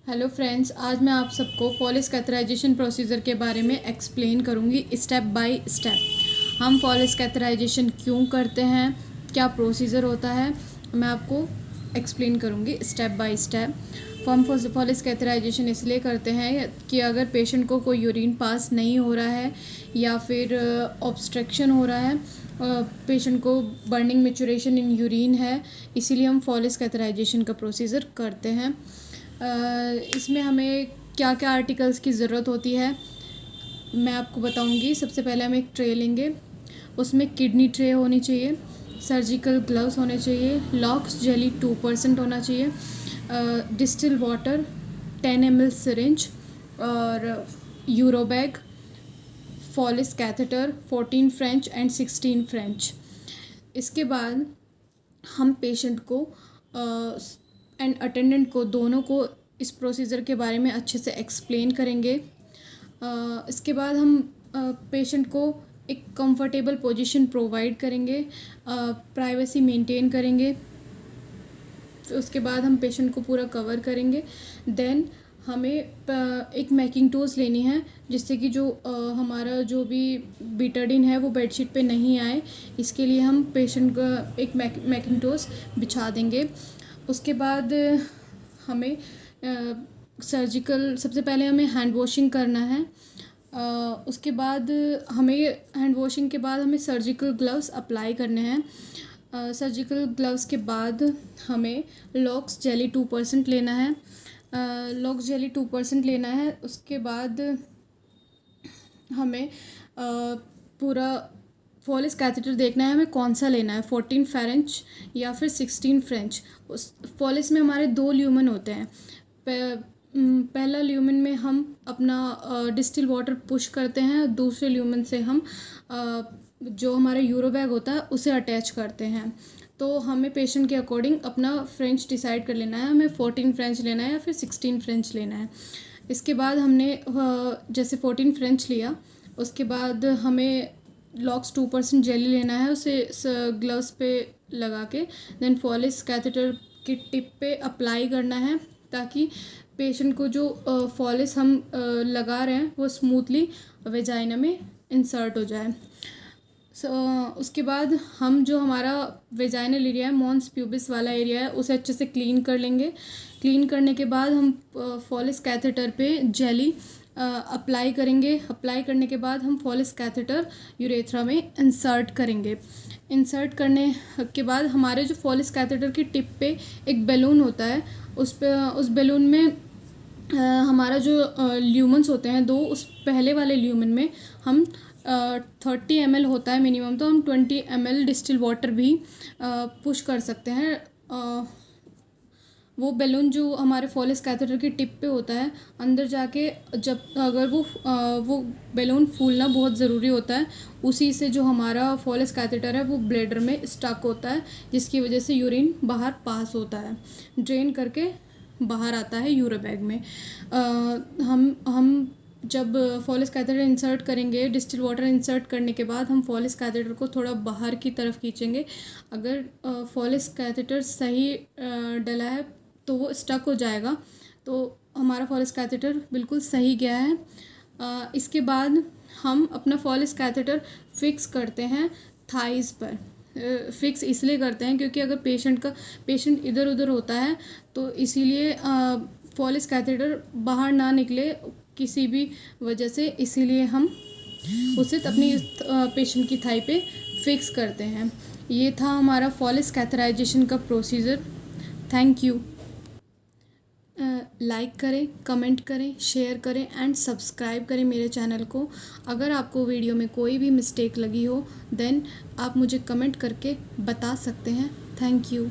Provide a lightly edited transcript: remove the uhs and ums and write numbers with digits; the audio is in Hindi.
हेलो फ्रेंड्स, आज मैं आप सबको फॉलिस कैथराइजेशन प्रोसीजर के बारे में एक्सप्लेन करूंगी स्टेप बाय स्टेप। हम फॉलिस कैथराइजेशन क्यों करते हैं, क्या प्रोसीजर होता है, मैं आपको एक्सप्लेन करूंगी स्टेप बाय स्टेप। हम फॉलिस कैथराइजेशन इसलिए करते हैं कि अगर पेशेंट को कोई यूरिन पास नहीं हो रहा है या फिर ऑब्स्ट्रक्शन हो रहा है, पेशेंट को बर्निंग मैचुरेशन इन यूरिन है, इसीलिए हम फॉलिस कैथराइजेशन का प्रोसीजर करते हैं। इसमें हमें क्या क्या आर्टिकल्स की ज़रूरत होती है मैं आपको बताऊंगी। सबसे पहले हम एक ट्रे लेंगे, उसमें किडनी ट्रे होनी चाहिए, सर्जिकल ग्लव्स होने चाहिए, लॉक्स जेली 2% होना चाहिए, डिस्टिल वाटर 10 ml सिरिंज और euro bag, Foley catheter 14 French and 16 French. इसके बाद हम पेशेंट को एंड अटेंडेंट को दोनों को इस प्रोसीजर के बारे में अच्छे से एक्सप्लेन करेंगे। इसके बाद हम पेशेंट को एक कंफर्टेबल पोजीशन प्रोवाइड करेंगे, प्राइवेसी मेंटेन करेंगे। फिर उसके बाद हम पेशेंट को पूरा कवर करेंगे। देन हमें एक मैकिंग टूल्स लेनी है जिससे कि जो हमारा जो भी बीटाडिन है वो बेडशीट पे नहीं आए। इसके लिए हम पेशेंट का एक मैकिंग टूल्स बिछा देंगे। उसके बाद हमें सर्जिकल सबसे पहले हमें हैंड वॉशिंग करना है। उसके बाद हमें हैंड वॉशिंग के बाद हमें सर्जिकल ग्लव्स अप्लाई करने हैं। सर्जिकल ग्लव्स के बाद हमें लॉक्स जेली 2% लेना है। लॉक्स जेली 2% लेना है। उसके बाद हमें पूरा फॉलिस कैथेटर देखना है हमें कौन सा लेना है, 14 फ्रेंच या फिर 16 फ्रेंच। उस फॉलिस में हमारे 2 ल्यूमेन होते हैं। पहला ल्यूमेन में हम अपना डिस्टिल वाटर पुश करते हैं, दूसरे ल्यूमेन से हम जो हमारा यूरो बैग होता है उसे अटैच करते हैं। तो हमें पेशेंट के अकॉर्डिंग अपना फ्रेंच डिसाइड कर लेना है, हमें 14 फ्रेंच लेना है या फिर 16 फ्रेंच लेना है। इसके बाद हमने जैसे 14 फ्रेंच लिया, उसके बाद हमें लॉक्स 2% जेली लेना है, उसे ग्लव्स पे लगा के देन फॉलिस कैथेटर की टिप पे अप्लाई करना है ताकि पेशेंट को जो फॉलिस हम लगा रहे हैं वो स्मूथली वेजाइना में इंसर्ट हो जाए। उसके बाद हम जो हमारा वेजाइनल एरिया है, मॉन्स प्यूबिस वाला एरिया है, उसे अच्छे से क्लीन कर लेंगे। क्लीन करने के बाद हम फॉलिस कैथेटर पे जेली अप्लाई करेंगे। अप्लाई करने के बाद हम फॉलिस कैथेटर यूरेथ्रा में इंसर्ट करेंगे। इंसर्ट करने के बाद हमारे जो फॉलिस कैथेटर की टिप पे एक बैलून होता है, उस बैलून में हमारा जो ल्यूमेंस होते हैं 2, उस पहले वाले ल्यूमेन में हम 30 ml होता है मिनिमम, तो हम 20 ml डिस्टिल वाटर भी पुश कर सकते हैं। वो बैलून जो हमारे फॉलिस कैथेटर की टिप पे होता है, अंदर जाके जब अगर वो बैलून फूलना बहुत ज़रूरी होता है, उसी से जो हमारा फॉलिस कैथेटर है वो ब्लैडर में स्टक होता है, जिसकी वजह से यूरिन बाहर पास होता है, ड्रेन करके बाहर आता है यूरो बैग में। हम जब फॉलिस कैथेटर इंसर्ट करेंगे, डिस्टिल वाटर इंसर्ट करने के बाद हम फॉलिस कैथेटर को थोड़ा बाहर की तरफ खींचेंगे। अगर फॉलिस कैथेटर सही डला है तो वो स्टक हो जाएगा, तो हमारा फॉलिस कैथेटर बिल्कुल सही गया है। इसके बाद हम अपना फॉलिस कैथेटर फिक्स करते हैं थाइज़ पर। फिक्स इसलिए करते हैं क्योंकि अगर पेशेंट इधर उधर होता है तो इसीलिए फॉलिस कैथेटर बाहर ना निकले किसी भी वजह से, इसीलिए हम उसे अपनी पेशेंट की थाई पे फिक्स करते हैं। ये था हमारा फॉलिस कैथराइजेशन का प्रोसीजर। Thank you. लाइक करें, कमेंट करें, शेयर करें एंड सब्सक्राइब करें मेरे चैनल को। अगर आपको वीडियो में कोई भी मिस्टेक लगी हो देन आप मुझे कमेंट करके बता सकते हैं। Thank you.